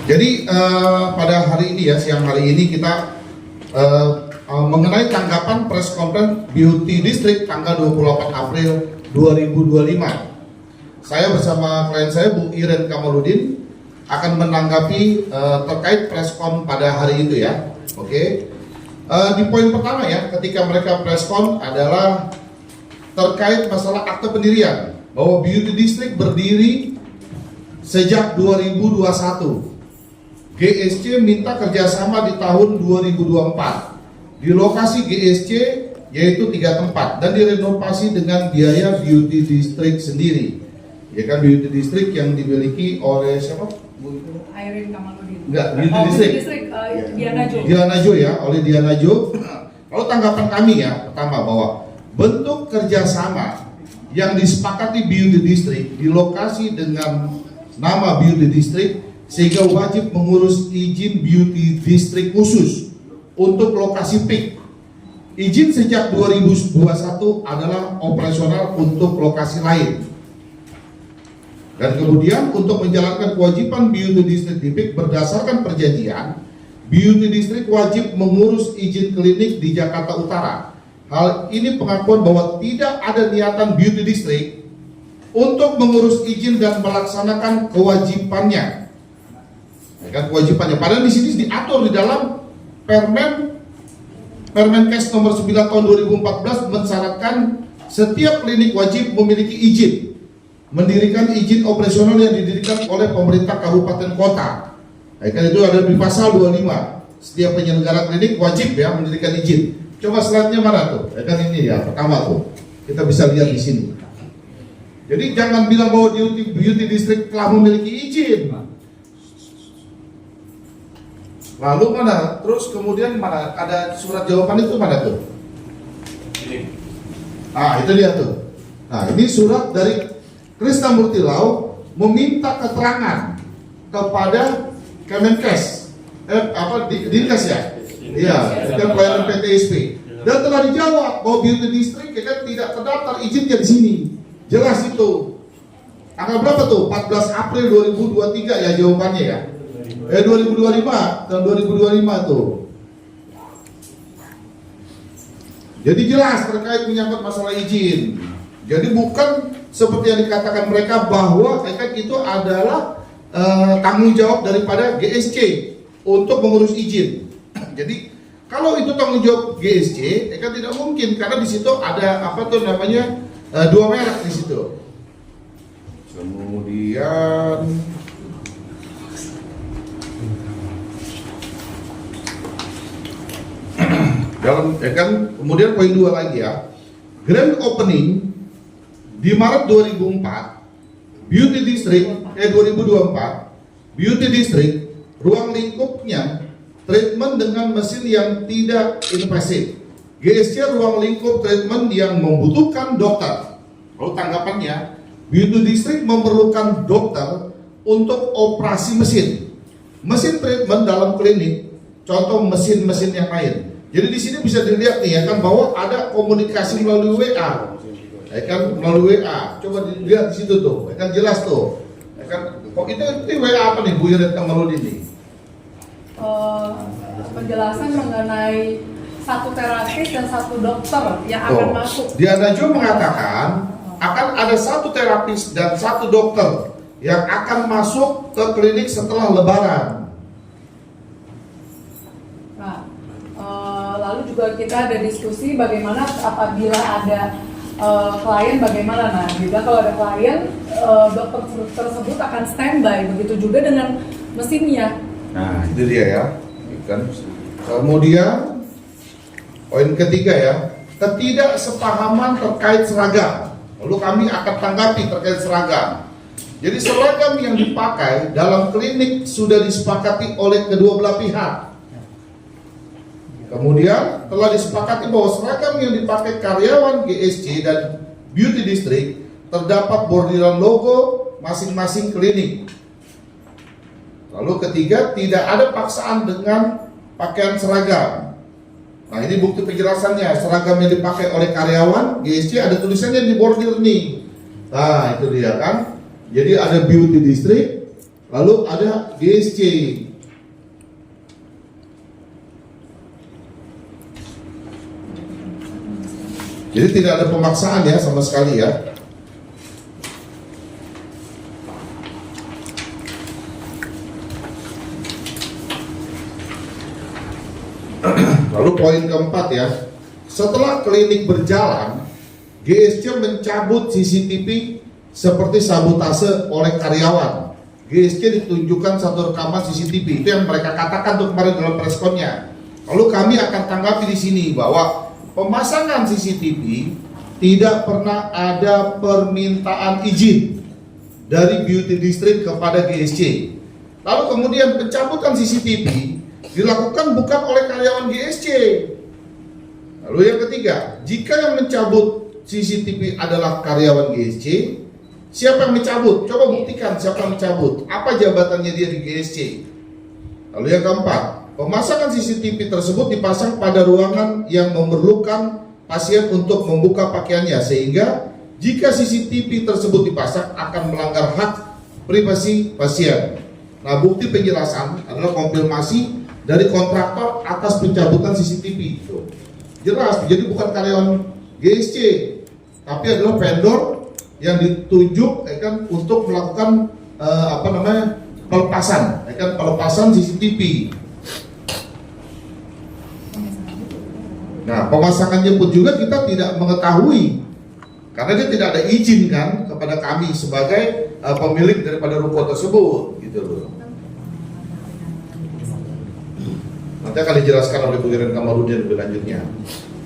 Jadi pada hari ini ya, siang hari ini kita mengenai tanggapan press conference Beauty District tanggal 28 April 2025. Saya bersama klien saya Bu Iren Kamaludin akan menanggapi terkait press con pada hari itu ya. Oke. Di poin pertama ya, ketika mereka press con adalah terkait masalah akte pendirian bahwa Beauty District berdiri sejak 2021. GSC minta kerjasama di tahun 2024 di lokasi GSC yaitu 3 tempat dan direnovasi dengan biaya Beauty District sendiri. Ya kan, Beauty District yang dimiliki oleh siapa? Irene Kamaludin. Enggak, Beauty District. Diana Jo. Diana Jo ya, oleh Diana Jo. Lalu tanggapan kami ya, pertama bahwa bentuk kerjasama yang disepakati Beauty District di lokasi dengan nama Beauty District sehingga wajib mengurus izin Beauty District khusus untuk lokasi PIK. Izin sejak 2021 adalah operasional untuk lokasi lain. Dan kemudian untuk menjalankan kewajiban Beauty District di PIK berdasarkan perjanjian, Beauty District wajib mengurus izin klinik di Jakarta Utara. Hal ini pengakuan bahwa tidak ada niatan Beauty District untuk mengurus izin dan melaksanakan kewajibannya. Ya kan, kewajibannya. Padahal di sini diatur di dalam Permenkes nomor 9 tahun 2014 mensyaratkan setiap klinik wajib memiliki izin mendirikan izin operasional yang didirikan oleh pemerintah kabupaten kota. Ya kan, itu ada di pasal 25. Setiap penyelenggara klinik wajib ya mendirikan izin. Coba slide-nya mana tuh? Ya kan, ini ya pertama tuh. Kita bisa lihat di sini. Jadi jangan bilang bahwa Beauty District telah memiliki izin. Lalu mana? Terus kemudian mana? Ada surat jawaban itu mana tuh? Ini. Ah, itu dia tuh. Nah, ini surat dari Krisnamurti Lau meminta keterangan kepada Kemenkes. Dinkes ya? Iya, dengan pelayanan PTSP. Dan telah dijawab bahwa Beauty District kan tidak terdaftar izinnya di sini. Jelas itu. Tanggal berapa tuh? 14 April 2023 ya jawabannya ya. 2025, tahun 2025 tuh. Jadi jelas terkait menyangkut masalah izin. Jadi bukan seperti yang dikatakan mereka bahwa itu adalah tanggung jawab daripada GSC untuk mengurus izin. Jadi kalau itu tanggung jawab GSC, kan tidak mungkin karena di situ ada apa tuh namanya dua merek di situ. Kemudian dalam kemudian poin 2 lagi ya. Grand opening di Maret 2004 Beauty District 2024 Beauty District ruang lingkupnya treatment dengan mesin yang tidak invasif. GSC ruang lingkup treatment yang membutuhkan dokter. Lalu tanggapannya, Beauty District memerlukan dokter untuk operasi mesin. Mesin treatment dalam klinik, contoh mesin-mesin yang lain. Jadi di sini bisa dilihat nih ya kan bahwa ada komunikasi melalui WA. Ya kan, melalui WA. Coba dilihat di situ tuh, ya kan jelas tuh. Ya kan, kok itu WA apa nih Bu Iren Kamaludin nih? Penjelasan mengenai satu terapis dan satu dokter yang akan masuk. Diana Jo mengatakan akan ada satu terapis dan satu dokter yang akan masuk ke klinik setelah Lebaran. Nah, lalu juga kita ada diskusi bagaimana apabila ada klien bagaimana. Nah, juga kalau ada klien dokter tersebut akan standby, begitu juga dengan mesinnya. Nah, itu dia ya. Kan. Kemudian poin ketiga ya, ketidaksepahaman terkait seragam. Lalu kami akan tanggapi terkait seragam. Jadi seragam yang dipakai dalam klinik sudah disepakati oleh kedua belah pihak. Kemudian telah disepakati bahwa seragam yang dipakai karyawan GSC dan Beauty District terdapat bordiran logo masing-masing klinik. Lalu ketiga, tidak ada paksaan dengan pakaian seragam. Nah, ini bukti penjelasannya. Seragam yang dipakai oleh karyawan GSC ada tulisannya di bordir nih. Nah, itu dia kan. Jadi ada Beauty District, Lalu ada GSC. Jadi tidak ada pemaksaan ya sama sekali ya. Lalu poin keempat ya, setelah klinik berjalan, GSC mencabut CCTV seperti sabotase oleh karyawan. GSC ditunjukkan satu rekaman CCTV, itu yang mereka katakan tuh kemarin dalam preskonnya. Lalu kami akan tanggapi di sini bahwa pemasangan CCTV tidak pernah ada permintaan izin dari Beauty District kepada GSC. Lalu kemudian pencabutan CCTV dilakukan bukan oleh karyawan GSC. Lalu yang ketiga, jika yang mencabut CCTV adalah karyawan GSC, siapa yang mencabut? Coba buktikan siapa yang mencabut. Apa jabatannya dia di GSC? Lalu yang keempat, pemasangan CCTV tersebut dipasang pada ruangan yang memerlukan pasien untuk membuka pakaiannya, sehingga jika CCTV tersebut dipasang akan melanggar hak privasi pasien. Nah, bukti penjelasan adalah konfirmasi dari kontraktor atas pencabutan CCTV. Jelas, jadi bukan karyawan GSC, tapi adalah vendor yang ditunjuk kan untuk melakukan pelepasan, kan pelepasan CCTV. Nah, pemasangannya pun juga kita tidak mengetahui karena dia tidak ada izin kan kepada kami sebagai pemilik daripada ruko tersebut, gitu loh. Nanti akan dijelaskan oleh Bu Iren Kamarudin lebih lanjutnya.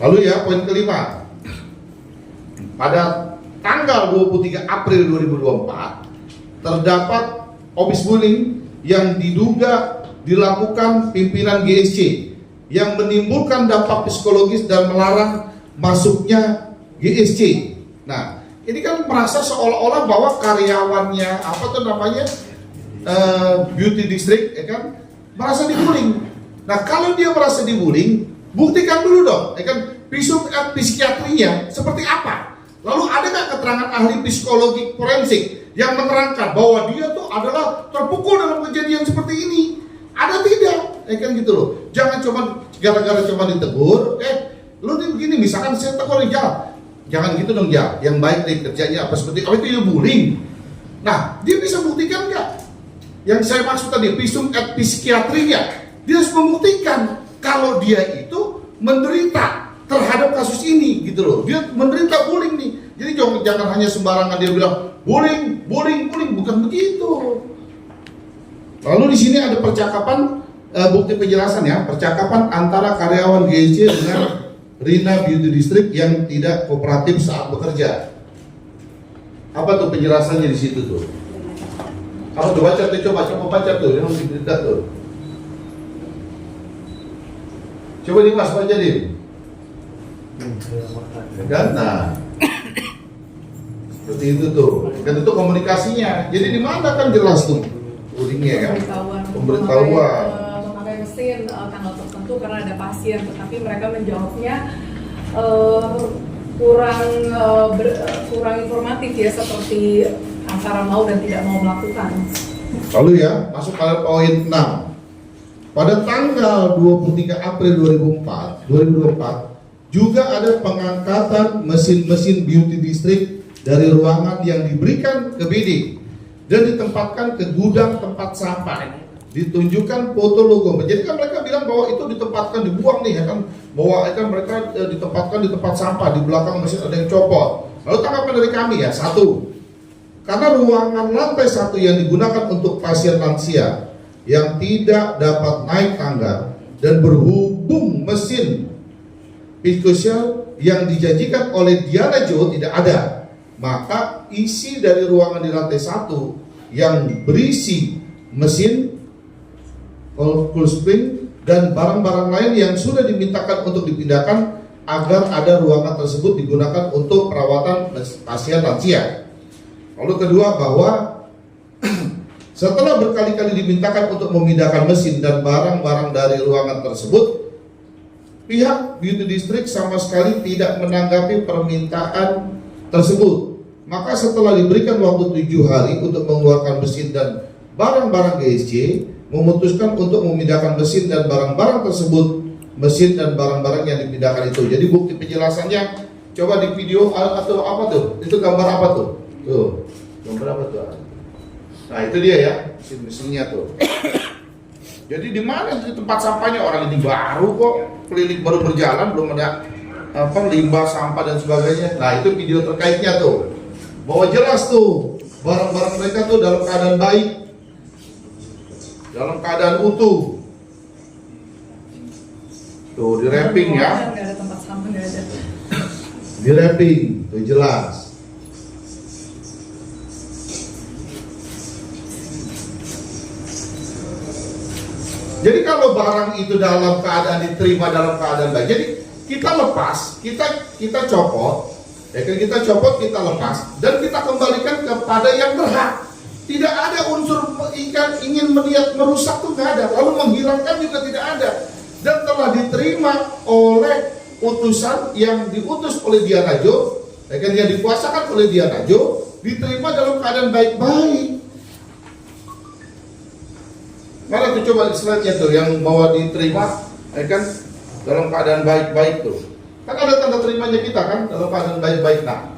Lalu ya, poin kelima. Pada tanggal 23 April 2024 terdapat office bullying yang diduga dilakukan pimpinan GSC yang menimbulkan dampak psikologis dan melarang masuknya GSC. Nah, ini kan merasa seolah-olah bahwa karyawannya Beauty District ya kan merasa dibullying. Nah, kalau dia merasa dibullying, buktikan dulu dong, ya kan, visum et psikiatrinya seperti apa? Lalu ada nggak keterangan ahli psikologi forensik yang menerangkan bahwa dia tuh adalah terpukul dalam kejadian seperti ini? Ada tidak? Ya kan gitu loh. Jangan cuma gara-gara cuma ditegur, lu nih begini, misalkan saya tegur ya, jangan gitu dong ya. Yang baik dari kerjanya apa seperti itu ya bullying. Nah, dia bisa buktikan nggak? Yang saya maksud tadi visum et psikiatrinya. Dia harus membuktikan kalau dia itu menderita terhadap kasus ini, gitu loh. Dia menderita bullying nih. Jadi jangan hanya sembarangan dia bilang bullying, bukan begitu. Lalu di sini ada percakapan bukti penjelasan ya, percakapan antara karyawan GSC dengan Rina Beauty District yang tidak kooperatif saat bekerja. Apa tuh penjelasannya di situ tuh? Kalau tuh baca tuh, coba baca tuh, yang cerita tuh. Coba Dimas baca Dim. Dan nah, seperti itu tuh. Dan itu komunikasinya. Jadi di mana kan jelas tuh bullyingnya kan? Pemberitahuan. Memakai mesin tanggal tertentu karena ada pasien, tetapi mereka menjawabnya kurang informatif ya, seperti antara mau dan tidak mau melakukan. Lalu ya, masuk pada poin 6. Pada tanggal 23 April 2024 juga ada pengangkatan mesin-mesin Beauty District dari ruangan yang diberikan ke BD dan ditempatkan ke gudang tempat sampah. Ditunjukkan foto logo. Jadi kan mereka bilang bahwa itu ditempatkan, dibuang nih ya kan, bahwa kan mereka ditempatkan di tempat sampah, di belakang mesin ada yang copot. Lalu tanggapan dari kami ya, satu, karena ruangan lantai 1 yang digunakan untuk pasien lansia yang tidak dapat naik tangga dan berhubung mesin psikosoial yang dijanjikan oleh Diana Jo tidak ada, maka isi dari ruangan di lantai 1 yang berisi mesin, cold spring dan barang-barang lain yang sudah dimintakan untuk dipindahkan agar ada ruangan tersebut digunakan untuk perawatan pasien lansia. Lalu kedua, bahwa setelah berkali-kali dimintakan untuk memindahkan mesin dan barang-barang dari ruangan tersebut, pihak Beauty District sama sekali tidak menanggapi permintaan tersebut. Maka setelah diberikan waktu 7 hari untuk mengeluarkan mesin dan barang-barang GSC memutuskan untuk memindahkan mesin dan barang-barang tersebut, mesin dan barang-barang yang dipindahkan itu. Jadi bukti penjelasannya coba di video atau apa tuh? Itu gambar apa tuh? Tuh, gambar apa tuh? Nah itu dia ya, mesin-mesinnya tuh. Jadi di mana sih tempat sampahnya? Orang ini baru kok, keliling baru berjalan, belum ada limbah, sampah dan sebagainya. Nah itu video terkaitnya tuh, bahwa jelas tuh barang-barang mereka tuh dalam keadaan baik, dalam keadaan utuh. Tuh di wrapping ya, Nggak ada tempat sampah, nggak ada. di wrapping tuh jelas. Jadi kalau barang itu dalam keadaan diterima dalam keadaan baik, jadi kita lepas, kita copot, ya kan, kita copot, kita lepas, dan kita kembalikan kepada yang berhak. Tidak ada unsur ikan ingin meniat merusak tuh nggak ada, lalu menghilangkan juga tidak ada, dan telah diterima oleh utusan yang diutus oleh Dianajo, ya kan, yang dikuasakan oleh Dianajo, diterima dalam keadaan baik-baik. Mana tuh coba slide-nya tuh yang bahwa diterima, ya kan, dalam keadaan baik-baik tuh. Kan ada tanda terimanya kita kan dalam keadaan baik-baik. Nah,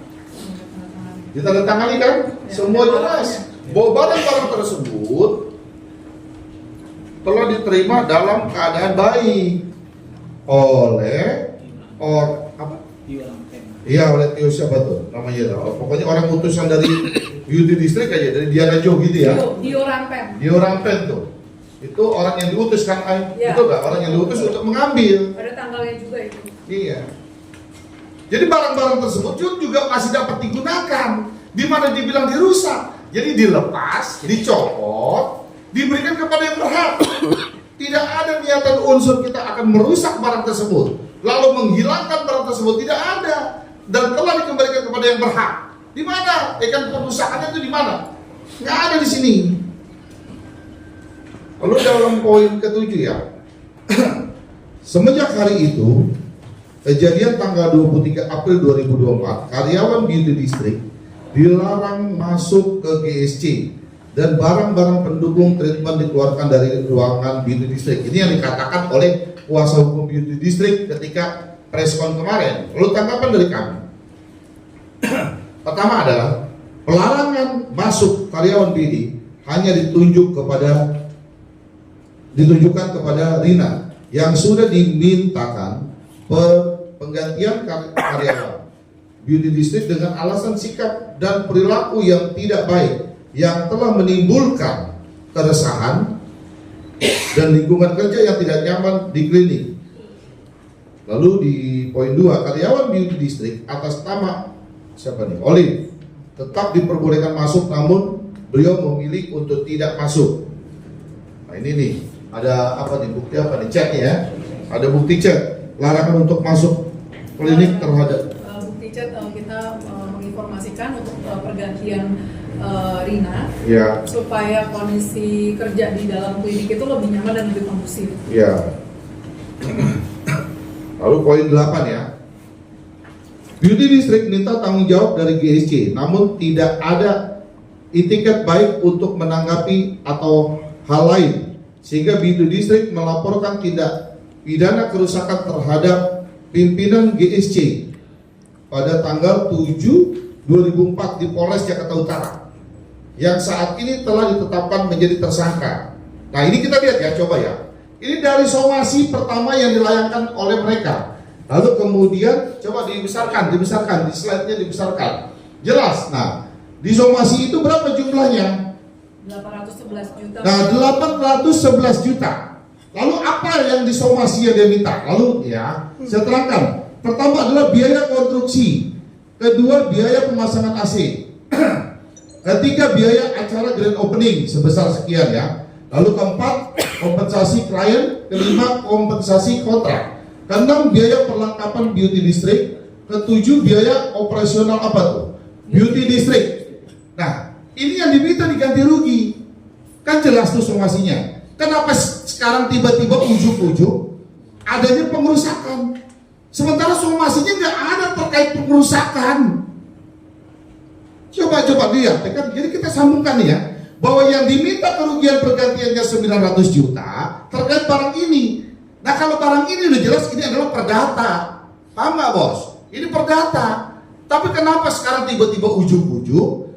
ditandatangani kan, semua jelas bahwa barang-barang tersebut telah diterima dalam keadaan baik oleh apa? Iya, oleh Tio siapa tuh namanya tuh? Pokoknya orang utusan dari Beauty District aja, dari Dianajo gitu ya. Dio Rampen. Dio Rampen tuh. Itu orang yang diutus kan, Ya. itu enggak orang yang diutus untuk mengambil. Ada tanggalnya juga itu. Iya. Jadi barang-barang tersebut juga masih dapat digunakan. Di mana dibilang dirusak. Jadi dilepas, dicopot, diberikan kepada yang berhak. Tidak ada niatan unsur kita akan merusak barang tersebut, lalu menghilangkan barang tersebut, tidak ada. Dan telah dikembalikan kepada yang berhak. Di mana? Ikan perusakannya itu di mana? Nggak ada di sini. Lalu dalam poin ke-7 ya, semenjak hari itu, kejadian tanggal 23 April 2024, karyawan Beauty District dilarang masuk ke GSC dan barang-barang pendukung treatment dikeluarkan dari ruangan Beauty District. Ini yang dikatakan oleh kuasa hukum Beauty District ketika preskon kemarin. Lalu tanggapan dari kami, pertama adalah pelarangan masuk karyawan BD hanya ditujukan kepada Rina yang sudah dimintakan penggantian karyawan Beauty District dengan alasan sikap dan perilaku yang tidak baik yang telah menimbulkan keresahan dan lingkungan kerja yang tidak nyaman di klinik. Lalu di poin 2, karyawan Beauty District atas nama siapa nih? Olive tetap diperbolehkan masuk, namun beliau memilih untuk tidak masuk. Nah ini nih, ada apa nih, bukti apa nih, chatnya ya, ada bukti chat larangan untuk masuk klinik terhadap bukti chat. Kita menginformasikan untuk pergantian Rina ya, supaya kondisi kerja di dalam klinik itu lebih nyaman dan lebih kondusif ya. Lalu poin 8 ya, Beauty District minta tanggung jawab dari GSC, namun tidak ada itikat baik untuk menanggapi atau hal lain, sehingga Beauty District melaporkan tindak pidana kerusakan terhadap pimpinan GSC pada tanggal 7/2004 di Polres Jakarta Utara, yang saat ini telah ditetapkan menjadi tersangka. Nah ini kita lihat ya, coba ya. Ini dari somasi pertama yang dilayangkan oleh mereka. Lalu kemudian coba dibesarkan, di slide-nya dibesarkan. Jelas. Nah, di somasi itu berapa jumlahnya? 811 juta. Nah, 811 juta. Lalu apa yang disomasi yang dia minta? Lalu ya, saya terangkan. Pertama adalah biaya konstruksi. Kedua, biaya pemasangan AC. Ketiga, biaya acara grand opening sebesar sekian ya. Lalu keempat, kompensasi klien. Kelima, kompensasi kontrak. Keenam, biaya perlengkapan Beauty District. Ketujuh, biaya operasional apa tuh? Beauty District. Nah, ini yang diminta diganti rugi. Kan jelas tuh somasinya. Kenapa sekarang tiba-tiba ujuk-ujuk adanya pengerusakan? Sementara somasinya nggak ada terkait pengerusakan. Coba lihat, kan? Jadi kita sambungkan nih ya. bahwa yang diminta kerugian pergantiannya 900 juta terkait barang ini. Nah kalau barang ini udah jelas ini adalah perdata, paham nggak bos? Ini perdata. Tapi kenapa sekarang tiba-tiba ujung-ujung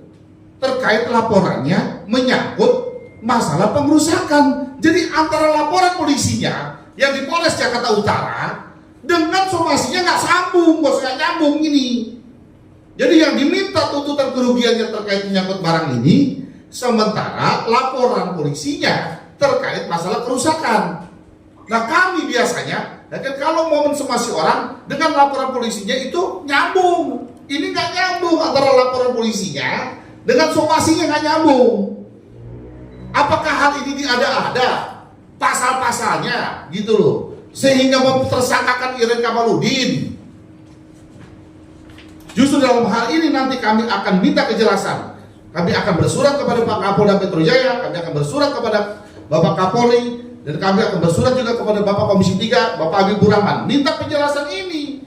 terkait laporannya menyangkut masalah pengerusakan? Jadi antara laporan polisinya yang di Polres Jakarta Utara dengan somasinya nggak sambung, bos, nggak nyambung ini. Jadi yang diminta tuntutan kerugiannya terkait menyangkut barang ini, sementara laporan polisinya terkait masalah kerusakan. Nah kami biasanya, kalau momen somasi orang dengan laporan polisinya itu nyambung. Ini nggak nyambung antara laporan polisinya dengan somasinya, nggak nyambung. Apakah hal ini ada pasal-pasalnya gitu loh, sehingga mempersangkakan Iren Kamaludin? Justru dalam hal ini nanti kami akan minta kejelasan. Kami akan bersurat kepada Pak Kapolda Metro Jaya, kami akan bersurat kepada Bapak Kapolri, dan kami akan bersurat juga kepada Bapak Komisi 3, Bapak Habibur Rahman, minta penjelasan ini.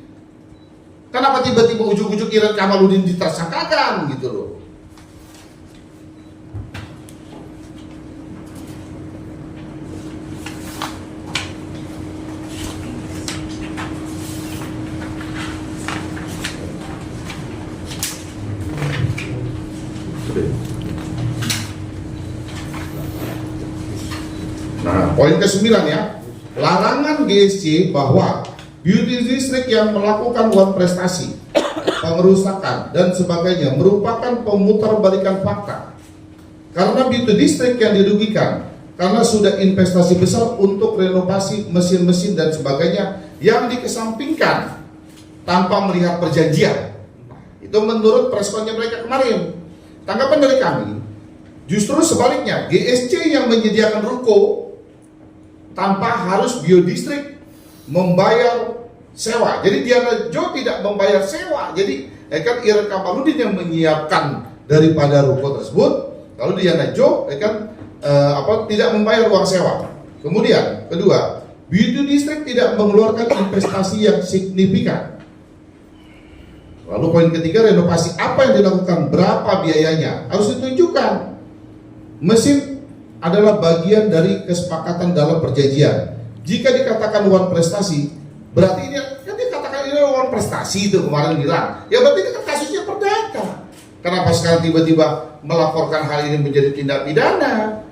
Kenapa tiba-tiba ujung-ujung Iren Kamaludin ditersangkakan gitu loh? Nah, poin ke-9 ya, larangan GSC bahwa beauty district yang melakukan uang prestasi, pengerusakan dan sebagainya merupakan pemutarbalikan fakta. Karena beauty district yang dirugikan karena sudah investasi besar untuk renovasi mesin-mesin dan sebagainya yang dikesampingkan tanpa melihat perjanjian. Itu menurut preskonnya mereka kemarin. Tanggapan dari kami, justru sebaliknya, GSC yang menyediakan ruko tanpa harus biodistrik membayar sewa. Jadi Diana Jo tidak membayar sewa. Jadi kan Iren Kamaludin yang menyiapkan daripada ruko tersebut, lalu Diana Jo tidak membayar uang sewa. Kemudian kedua, biodistrik tidak mengeluarkan investasi yang signifikan. Lalu poin ketiga, renovasi apa yang dilakukan, berapa biayanya, harus ditunjukkan. Mesin adalah bagian dari kesepakatan dalam perjanjian. Jika dikatakan uang prestasi, berarti ini kan dikatakan ini uang prestasi itu kemarin bilang. Ya berarti ini kan kasusnya perdata. Kenapa sekarang tiba-tiba melaporkan hal ini menjadi tindak pidana?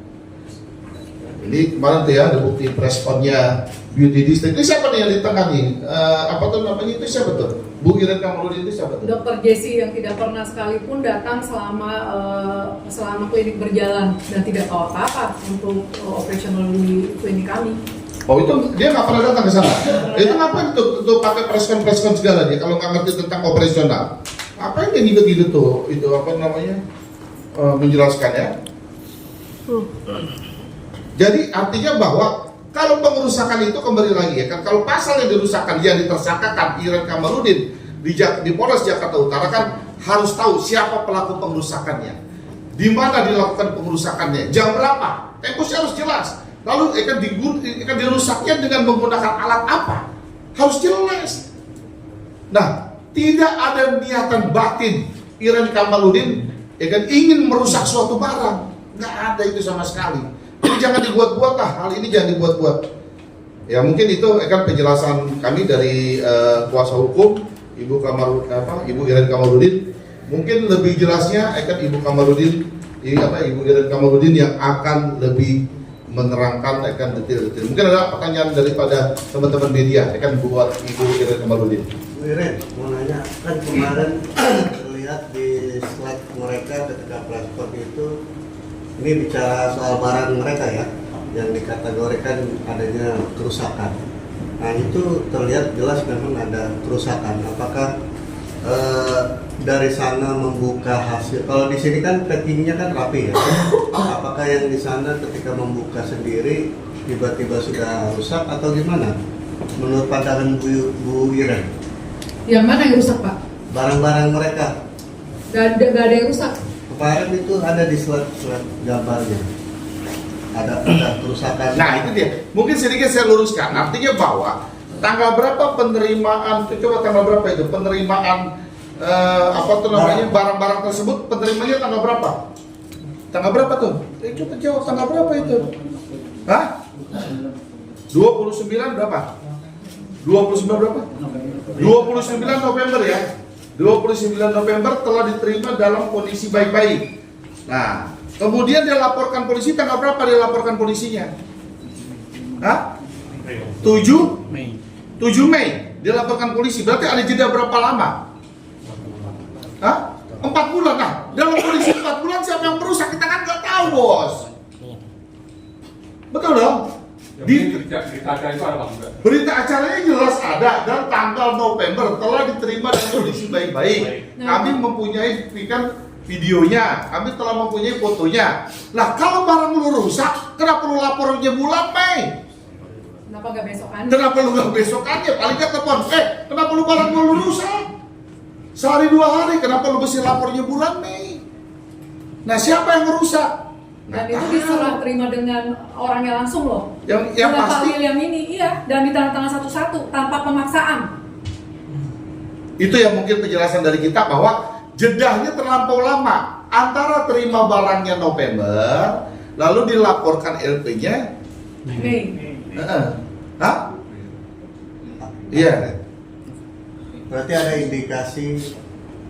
Ini kemarin tuh ya, ada bukti presponnya beauty district. Ini siapa nih yang di tengah nih? Apa tuh namanya itu siapa tuh? Bu Iren Kamaludin itu siapa tuh? Dokter Jesse yang tidak pernah sekalipun datang selama klinik berjalan dan tidak tahu apa-apa untuk operasional di klinik kami. Oh itu dia nggak pernah datang ke sana. Itu ngapain tuh pakai preskon segala dia kalau nggak ngerti tentang operasional? Ngapain dia gitu-gitu tuh? Itu apa namanya? Menjelaskan ya. Jadi artinya bahwa kalau pengerusakan itu kembali lagi ya kan, kalau pasal yang dirusakkan yang ditersangkakan Iren Kamaludin di Polres Jakarta Utara kan harus tahu siapa pelaku pengerusakannya, di mana dilakukan pengerusakannya, jam berapa, tempusnya harus jelas. Lalu akan dirusaknya dengan menggunakan alat apa, harus jelas. Nah, tidak ada niatan batin Iren Kamaludin ingin merusak suatu barang, nggak ada itu sama sekali. Jadi jangan dibuat-buat lah, hal ini jangan dibuat-buat. Ya mungkin itu akan penjelasan kami dari kuasa hukum Ibu Iren Kamaludin. Mungkin lebih jelasnya Ibu Iren Kamaludin yang akan lebih menerangkan detail-detail. Mungkin ada pertanyaan daripada teman-teman media buat Ibu Iren Kamaludin. Bu Iren, mau nanya, kan kemarin terlihat di slide mereka ketika preskon itu ini bicara soal barang mereka ya, yang dikategorikan adanya kerusakan. Nah itu terlihat jelas memang ada kerusakan. Apakah dari sana membuka hasil? Kalau di sini kan packingnya kan rapi ya. Apakah yang di sana ketika membuka sendiri tiba-tiba sudah rusak atau gimana? Menurut pandangan Bu Iren? Yang mana yang rusak Pak? Barang-barang mereka. Gak ada yang rusak. Kemarin itu ada di slide gambarnya, ada kerusakan. Nah itu dia, mungkin sedikit saya luruskan, artinya bahwa tanggal berapa penerimaan, coba tanggal berapa itu penerimaan barang-barang tersebut, penerimanya tanggal berapa? Tanggal berapa tuh? Coba jawab, tanggal berapa itu? Hah? 29 berapa? 29 berapa? 29 November ya. 29 November telah diterima dalam kondisi baik-baik. Nah, kemudian dia laporkan polisi, tanggal berapa dia laporkan polisinya? Hah? 7 Mei. 7 Mei dia laporkan polisi. Berarti ada jeda berapa lama? Hah? 4 bulan. Nah, dalam kondisi 4 bulan siapa yang merusak? Kita kan nggak tahu, bos. Betul dong? Berita acara itu ada Bang? Berita acaranya jelas ada dan tanggal November telah diterima dalam kondisi baik-baik. Kami mempunyai videonya, kami telah mempunyai fotonya. Nah, kalau barang lu rusak, kenapa lu lapornya bulan Mei? Kenapa nggak besokan? Kenapa lu nggak besokannya? Paling nggak telepon, kenapa lu barang lu rusak? Sehari 2 hari, kenapa lu mesti lapornya bulan Mei? Nah, siapa yang merusak? Dan itu diserah terima dengan orangnya langsung loh. Yang Dengan Pak pasti William ini, iya, dan ditandatangan satu-satu tanpa pemaksaan. itu yang mungkin penjelasan dari kita bahwa jedahnya terlampau lama antara terima barangnya November lalu dilaporkan LP-nya Mei. Hah? Iya. Berarti ada indikasi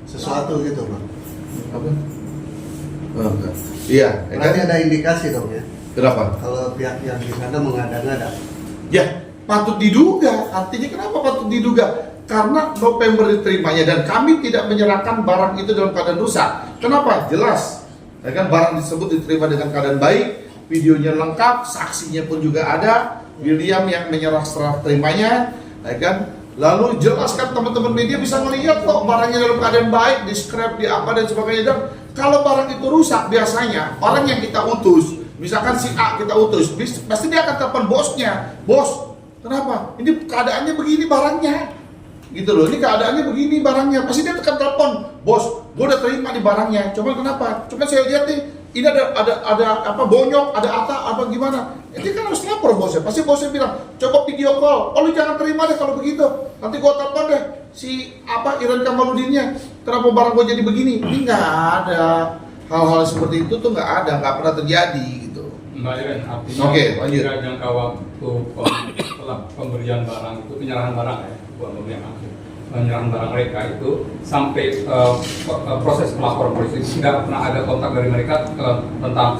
sesuatu gitu, Bang. Apa? Oh, enggak. Iya, Berarti ada indikasi dong ya. Kenapa? Kalau pihak yang di sana mengada-ngada. Ya, patut diduga. Artinya kenapa patut diduga? Karena November diterimanya dan kami tidak menyerahkan barang itu dalam keadaan rusak. Kenapa? Jelas. Ya kan, barang tersebut diterima dengan keadaan baik, videonya lengkap, saksinya pun juga ada. William yang menyerah serah terimanya, ya kan? Lalu jelaskan teman-teman media bisa melihat kok barangnya dalam keadaan baik, di scrap, di apa dan sebagainya. Dan kalau barang itu rusak biasanya orang yang kita utus, misalkan si A kita utus, pasti dia akan telepon bosnya, bos, kenapa? Ini keadaannya begini barangnya, gitu loh. Ini keadaannya begini barangnya, pasti dia akan telepon, bos, gue udah terima di barangnya. Coba kenapa? Coba saya lihat nih, ini ada apa bonyok, ada apa gimana? Ini kan harus lapor bosnya. Pasti bosnya bilang, coba video call. Oh lu jangan terima deh kalau begitu. Nanti gua telepon deh si Iren Kamaludinnya. Kenapa barang gua jadi begini? Ini nggak ada hal-hal seperti itu tuh nggak pernah terjadi gitu. Mbak Iren, artinya Oke, lanjut. jangka waktu setelah pemberian barang itu penyerahan barang ya, bukan pemberian langsung. Penyerahan barang mereka itu sampai proses pelaporan polisi tidak pernah ada kontak dari mereka tentang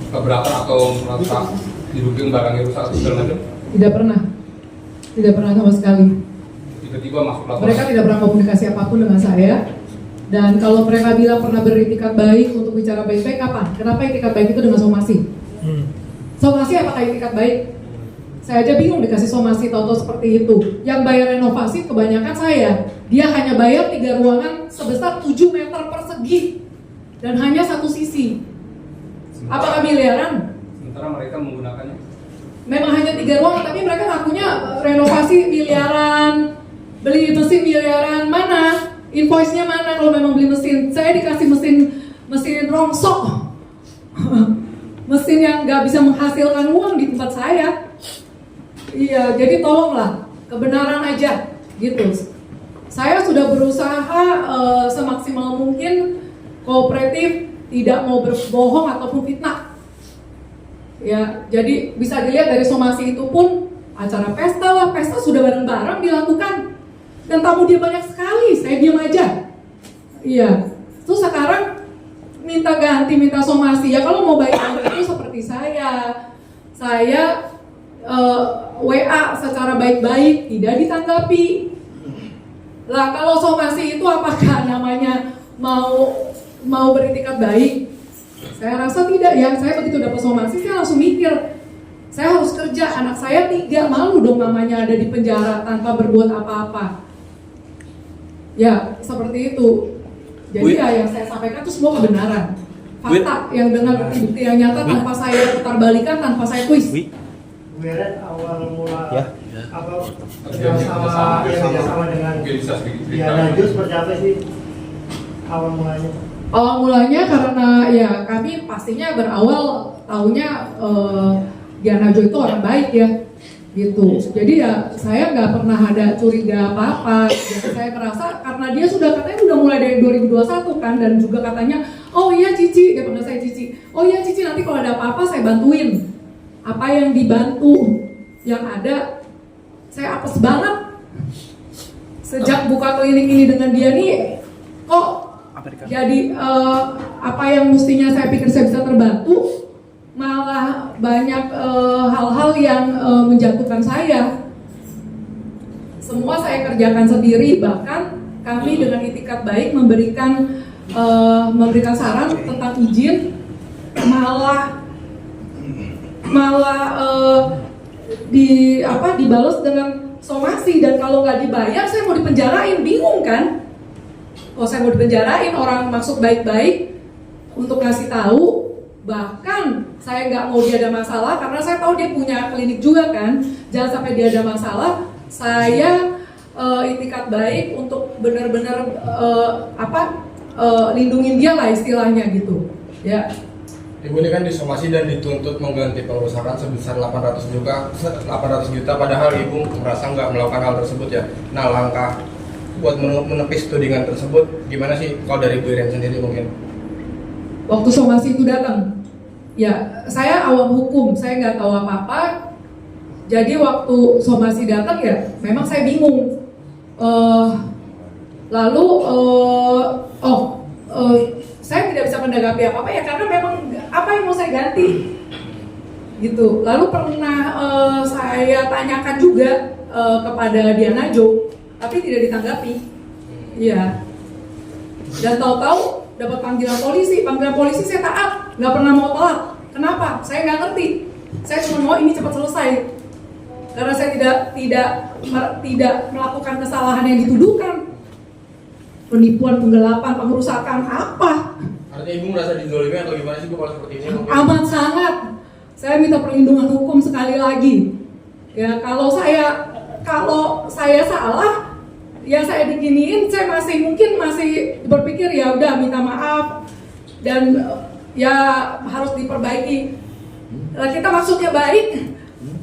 keberatan atau merasa dirugikan barangnya rusak atau segala macam? Tidak pernah sama sekali. Tiba-tiba masuk laporan. Mereka tidak pernah komunikasi apapun dengan saya. Dan kalau mereka bilang pernah beritikat baik untuk bicara baik-baik, kapan? Kenapa itikat baik itu dengan somasi? Somasi apakah itikat baik? Saya aja bingung dikasih somasi tahu-tahu seperti itu. Yang bayar renovasi kebanyakan saya. Dia hanya bayar 3 ruangan sebesar 7 meter persegi dan hanya satu sisi. Apakah miliaran? Sementara mereka menggunakannya. Memang hanya 3 ruangan, tapi mereka ngakunya renovasi miliaran, beli mesin miliaran. Mana? Invoice-nya mana kalau memang beli mesin? Saya dikasih mesin rongsok. Mesin yang nggak bisa menghasilkan uang di tempat saya. Iya, jadi tolonglah kebenaran aja, gitu. Saya sudah berusaha semaksimal mungkin kooperatif, tidak mau berbohong ataupun fitnah. Ya, jadi bisa dilihat dari somasi itu pun acara pesta lah, pesta sudah bareng-bareng dilakukan dan tamu dia banyak sekali, saya diam aja. Iya, terus sekarang minta ganti, minta somasi. Ya kalau mau baik itu seperti saya WA secara baik-baik tidak ditanggapi. Lah kalau somasi itu apakah namanya mau beritikat baik? Saya rasa tidak ya. Saya begitu dapat somasi saya langsung mikir, saya harus kerja, anak saya 3, malu dong mamanya ada di penjara tanpa berbuat apa-apa. Ya seperti itu. Jadi ya yang saya sampaikan itu semua kebenaran, fakta yang dengan bukti yang nyata tanpa saya putar balikan, tanpa saya twist. Beret awal mula apa kerjasama dengan mungkin bisa sedikit cerita. Diana Jo seperti apa sih awal mulanya? Awal mulanya karena ya kami pastinya berawal tahunya Diana Jo itu orang baik ya, gitu. Jadi ya saya nggak pernah ada curiga apa-apa. Jadi saya merasa karena dia katanya sudah mulai dari 2021 kan, dan juga katanya oh iya Cici, dia panggil saya Cici. Oh iya Cici, nanti kalau ada apa-apa saya bantuin. Apa yang dibantu, yang ada saya apes banget. Sejak buka klinik ini dengan dia nih, kok jadi apa yang mestinya saya pikir saya bisa terbantu, malah banyak hal-hal yang menjatuhkan saya. Semua saya kerjakan sendiri, bahkan kami dengan itikat baik memberikan saran tentang izin, malah dibalas dengan somasi, dan kalau nggak dibayar saya mau dipenjarain, bingung kan? Kalau saya mau dipenjarain, orang maksud baik-baik untuk ngasih tahu, bahkan saya nggak mau dia ada masalah karena saya tahu dia punya klinik juga kan, jangan sampai dia ada masalah. Saya itikat baik untuk benar-benar lindungin dia lah istilahnya gitu ya. Ibu ini kan disomasi dan dituntut mengganti pengerusakan sebesar 800 juta, padahal ibu merasa nggak melakukan hal tersebut ya. Nah, langkah buat menepis tudingan tersebut gimana sih kalau dari Bu Iren sendiri mungkin? Waktu somasi itu datang, ya saya awam hukum, saya nggak tahu apa-apa. Jadi waktu somasi datang ya memang saya bingung. Saya tidak bisa menanggapi apa-apa ya karena memang apa yang mau saya ganti gitu. Lalu pernah saya tanyakan juga kepada Diana Jo, tapi tidak ditanggapi. Iya. Dan tahu-tahu dapat panggilan polisi saya taat, nggak pernah mau telat. Kenapa? Saya nggak ngerti. Saya cuma mau ini cepat selesai. Karena saya tidak melakukan kesalahan yang dituduhkan. Penipuan, penggelapan, pengerusakan, apa? Artinya ibu merasa dizolimi atau gimana sih Bu kalau seperti ini? Mungkin? Amat sangat. Saya minta perlindungan hukum sekali lagi. Ya kalau saya salah, ya saya diginiin, saya masih berpikir ya udah minta maaf dan ya harus diperbaiki. Nah, kita maksudnya baik,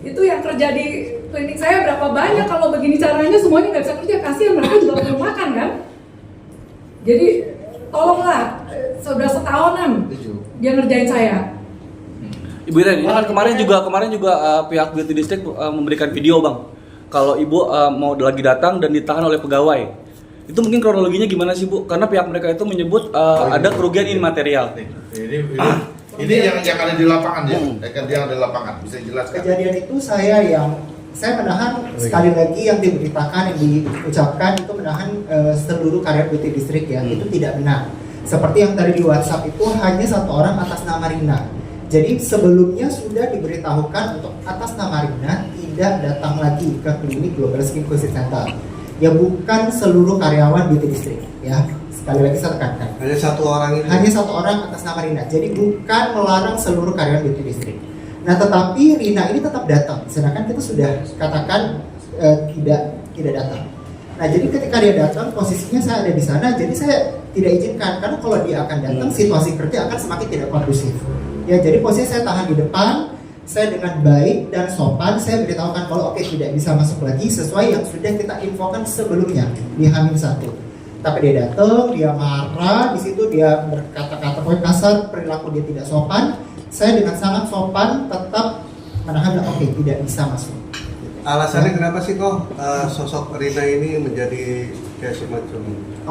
itu yang kerja di klinik saya berapa banyak, kalau begini caranya semuanya nggak bisa kerja, kasihan mereka juga perlu makan kan. Jadi tolonglah, sudah setahunan dia ngerjain saya. Ibu Iren, ini kan kemarin juga pihak Beauty District memberikan video bang. Kalau ibu mau lagi datang dan ditahan oleh pegawai, itu mungkin kronologinya gimana sih Bu? Karena pihak mereka itu menyebut ada kerugian imaterial. Ini yang ada di lapangan ya, yang di lapangan bisa jelaskan. Kejadian itu saya menahan sekali lagi yang diberitakan, yang diucapkan itu menahan seluruh karyawan Beauty District ya, itu tidak benar. Seperti yang tadi di WhatsApp itu hanya satu orang atas nama Rina. Jadi sebelumnya sudah diberitahukan untuk atas nama Rina tidak datang lagi ke klinik Global Skin Inclusive Center. Ya bukan seluruh karyawan Beauty District ya. Sekali lagi saya tekankan. Hanya satu orang itu. Hanya satu orang atas nama Rina. Jadi bukan melarang seluruh karyawan Beauty District. Nah, tetapi Rina ini tetap datang. Sedangkan kita sudah katakan tidak datang. Nah, jadi ketika dia datang, posisinya saya ada di sana. Jadi saya tidak izinkan karena kalau dia akan datang, situasi kerja akan semakin tidak kondusif. Ya, jadi posisi saya tahan di depan. Saya dengan baik dan sopan saya beritahukan kalau oke, tidak bisa masuk lagi sesuai yang sudah kita infokan sebelumnya di H-1. Tapi dia datang, dia marah, di situ dia berkata-kata kasar, perilaku dia tidak sopan. Saya dengan sangat sopan tetap menahan, oke, tidak bisa masuk. Alasannya kenapa sih kok sosok Rina ini menjadi kayak semacam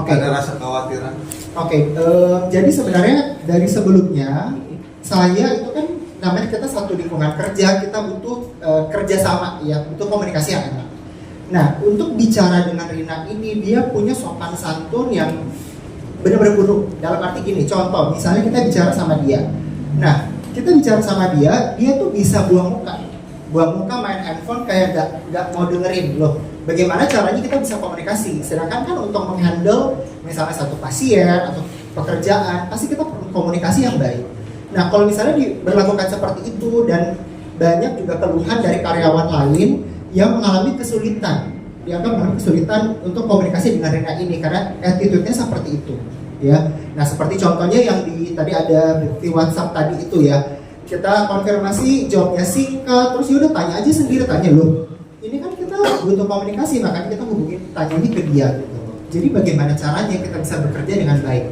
ada rasa kekhawatiran? Jadi sebenarnya dari sebelumnya saya itu kan namanya kita satu lingkungan kerja, kita butuh kerjasama ya, butuh komunikasi yang enak. Nah, untuk bicara dengan Rina ini dia punya sopan santun yang benar-benar buruk. Dalam arti gini, contoh misalnya kita bicara sama dia. Nah, kita bicara sama dia tuh bisa buang muka main handphone kayak gak mau dengerin loh. Bagaimana caranya kita bisa komunikasi? Sedangkan kan untuk menghandle misalnya satu pasien atau pekerjaan, pasti kita perlu komunikasi yang baik. Nah, kalau misalnya diberlakukan seperti itu dan banyak juga keluhan dari karyawan lain yang mengalami kesulitan, dianggap mengalami kesulitan untuk komunikasi dengan Rina ini karena attitude-nya seperti itu. Ya, nah seperti contohnya yang tadi ada di WhatsApp tadi itu ya, kita konfirmasi jawabnya singkat, terus yaudah tanya aja sendiri, tanya loh, ini kan kita butuh komunikasi makanya kita hubungin, tanya ini ke dia gitu. Jadi bagaimana caranya kita bisa bekerja dengan baik.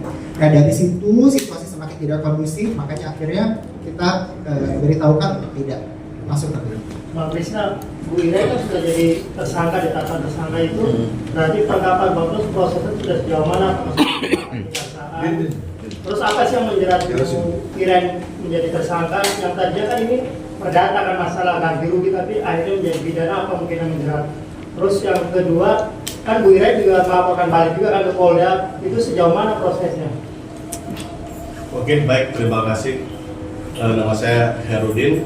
Nah dari situ situasi tidak kondusif, makanya akhirnya kita beritahukan untuk tidak masuk ke dalam. Bang Krisna, Bu Ira kan sudah jadi tersangka, ditetapkan tersangka itu, berarti tanggapan Bapak prosesnya sudah sejauh mana? Kejaksaan. Terus apa sih yang menjerat Bu Ira menjadi tersangka? Yang tadinya kan ini perdata kan masalah ganti rugi, tapi akhirnya menjadi pidana, apa mungkin yang menjerat? Terus yang kedua, kan Bu Ira juga melaporkan balik juga kan ke Polda, itu sejauh mana prosesnya? Oke, baik, terima kasih. Nama saya Herudin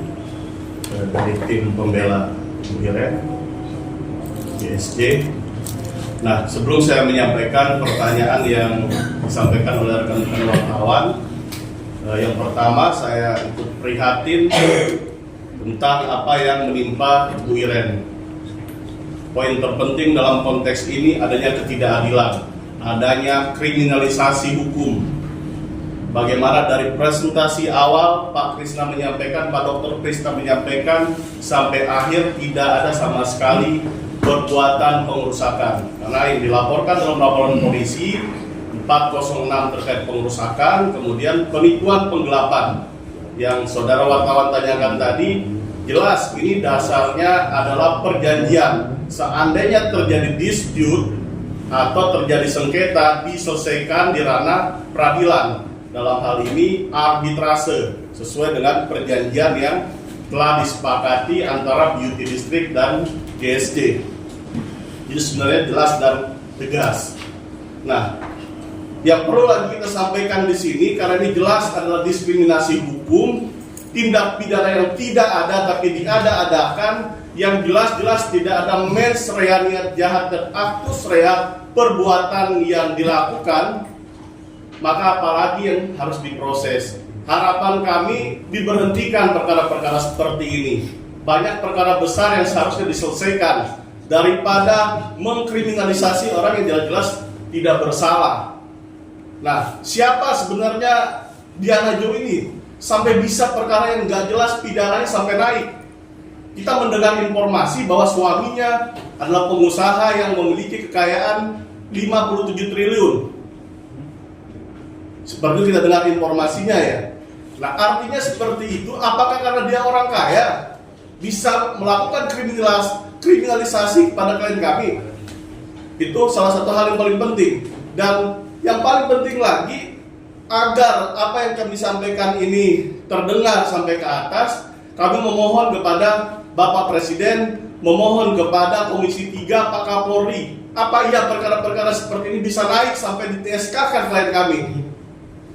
dari tim pembela Bu Iren, GSJ. Nah, sebelum saya menyampaikan pertanyaan yang disampaikan oleh rekan-rekan wartawan, yang pertama saya ikut prihatin tentang apa yang menimpa Bu Iren. Poin terpenting dalam konteks ini adanya ketidakadilan, adanya kriminalisasi hukum. Bagaimana dari presentasi awal Pak Krisna menyampaikan, Pak Dr. Krisna menyampaikan, sampai akhir tidak ada sama sekali perbuatan pengerusakan. Karena yang dilaporkan dalam laporan polisi 406 terkait pengerusakan, kemudian penipuan penggelapan yang saudara wartawan tanyakan tadi, jelas ini dasarnya adalah perjanjian. Seandainya terjadi dispute atau terjadi sengketa, diselesaikan di ranah peradilan. Dalam hal ini arbitrase sesuai dengan perjanjian yang telah disepakati antara Beauty District dan GSJ. Jadi sebenarnya jelas dan tegas. Nah, yang perlu lagi kita sampaikan di sini karena ini jelas adalah diskriminasi hukum, tindak pidana yang tidak ada tapi diada-adakan, yang jelas-jelas tidak ada mens rea niat jahat dan actus rea perbuatan yang dilakukan. Maka apalagi yang harus diproses. Harapan kami diberhentikan perkara-perkara seperti ini. Banyak perkara besar yang seharusnya diselesaikan daripada mengkriminalisasi orang yang jelas-jelas tidak bersalah. Nah, siapa sebenarnya Diana Jo ini sampai bisa perkara yang nggak jelas pidananya sampai naik? Kita mendengar informasi bahwa suaminya adalah pengusaha yang memiliki kekayaan 57 triliun. Seperti kita dengar informasinya ya. Nah, artinya seperti itu, apakah karena dia orang kaya bisa melakukan kriminalisasi kepada klien kami? Itu salah satu hal yang paling penting. Dan yang paling penting lagi, agar apa yang kami sampaikan ini terdengar sampai ke atas, kami memohon kepada Bapak Presiden, memohon kepada Komisi 3 Pak Kapolri, apa iya perkara-perkara seperti ini bisa naik sampai di TSK-kan klien kami?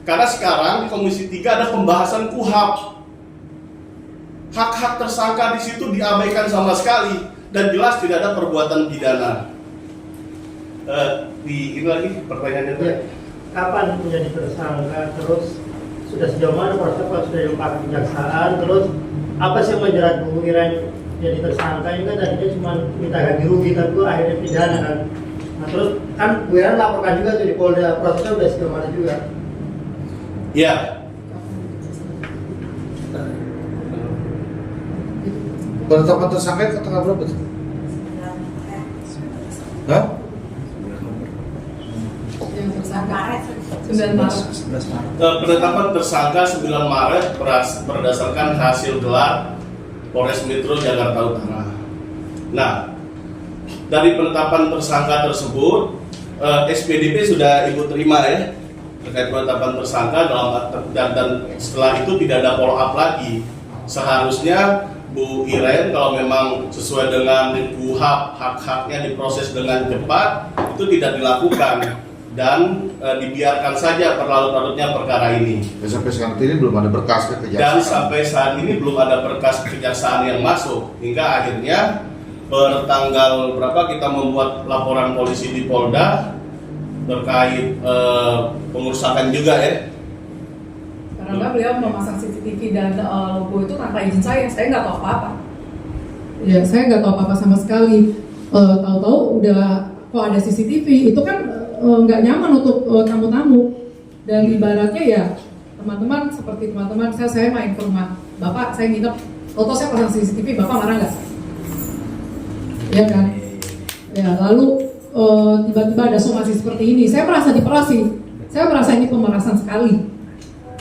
Karena sekarang di Komisi 3 ada pembahasan KUHAP. Hak-hak tersangka di situ diabaikan sama sekali dan jelas tidak ada perbuatan pidana. Ini lagi pertanyaannya tuh. Ya. Kapan menjadi tersangka? Terus sudah sejauh mana proses sudah dilakukan kejaksaan? Terus apa sih yang menjerat Bu Iren jadi tersangka? Ini kan tadinya cuma minta ganti rugi, tapi akhirnya pidana kan. Nah terus kan Bu Iren laporkan juga tuh di Polda, prosesnya sudah sejauh mana juga? Ya. Penetapan tersangka ke tanggal berapa tuh? Hah? Yang tersangka 9 Maret. Penetapan tersangka 9 Maret berdasarkan hasil gelar Polres Metro Jakarta Utara. Nah, dari penetapan tersangka tersebut, SPDP sudah Ibu terima ya, terkait penetapan tersangka dan setelah itu tidak ada follow up lagi. Seharusnya Bu Iren kalau memang sesuai dengan KUHAP, hak-haknya diproses dengan cepat, itu tidak dilakukan dan dibiarkan saja berlarut-larutnya perkara ini. Dan sampai saat ini belum ada berkas ke kejaksaan. Dan sampai saat ini belum ada berkas kejaksaan yang masuk, hingga akhirnya bertanggal berapa kita membuat laporan polisi di Polda terkait pengerusakan juga ya. Karena beliau memasang CCTV dan logo itu tanpa izin saya nggak tahu apa-apa. Ya, saya nggak tahu apa-apa sama sekali. Tahu-tahu udah kok ada CCTV, itu kan nggak nyaman untuk tamu-tamu. Dan ibaratnya ya teman-teman seperti teman-teman saya main ke rumah Bapak, saya nginep, tahu-tahu saya pasang CCTV, Bapak marah nggak? Ya kan? Ya, lalu tiba-tiba ada somasi seperti ini, saya merasa diperasi, saya merasa ini pemerasan sekali.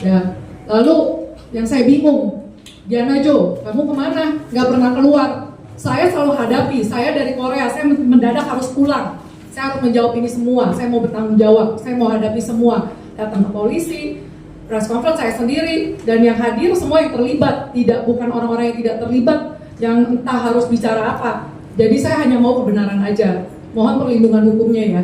Ya, lalu yang saya bingung, Diana Jo, kamu kemana? Nggak pernah keluar. Saya selalu hadapi, saya dari Korea, saya mendadak harus pulang. Saya harus menjawab ini semua, saya mau bertanggung jawab, saya mau hadapi semua. Datang ke polisi, press conference saya sendiri, dan yang hadir semua yang terlibat, bukan orang-orang yang tidak terlibat, yang entah harus bicara apa. Jadi saya hanya mau kebenaran aja. Mohon perlindungan hukumnya ya.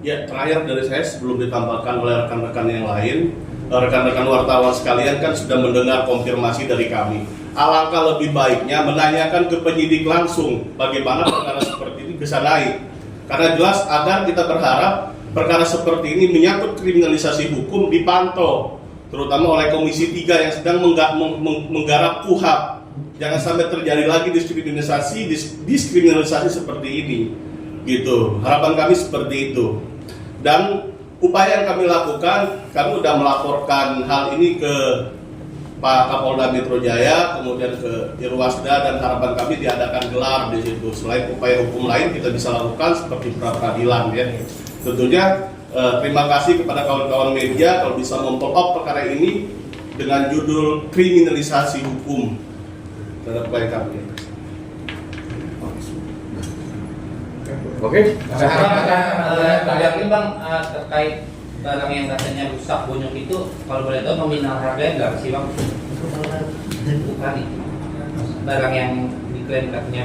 Ya, terakhir dari saya sebelum ditambahkan oleh rekan-rekan yang lain, rekan-rekan wartawan sekalian kan sudah mendengar konfirmasi dari kami. Alangkah lebih baiknya menanyakan ke penyidik langsung bagaimana perkara seperti ini bisa naik. Karena jelas agar kita berharap perkara seperti ini menyangkut kriminalisasi hukum dipantau, terutama oleh Komisi 3 yang sedang menggarap KUHP. Jangan sampai terjadi lagi diskriminalisasi seperti ini. Gitu. Harapan kami seperti itu. Dan upaya yang kami lakukan, kami sudah melaporkan hal ini ke Pak Kapolda Metro Jaya, kemudian ke Irwasda, dan harapan kami diadakan gelar di situ. Selain upaya hukum lain kita bisa lakukan seperti pra-peradilan ya. Tentunya terima kasih kepada kawan-kawan media kalau bisa memfollow perkara ini dengan judul kriminalisasi hukum terhadap klien kami. Oke. Ada lagi Bang terkait barang yang katanya rusak bonyok itu, kalau boleh tahu nominal harganya berapa sih Bang? Bukan itu. Barang yang diklaim katanya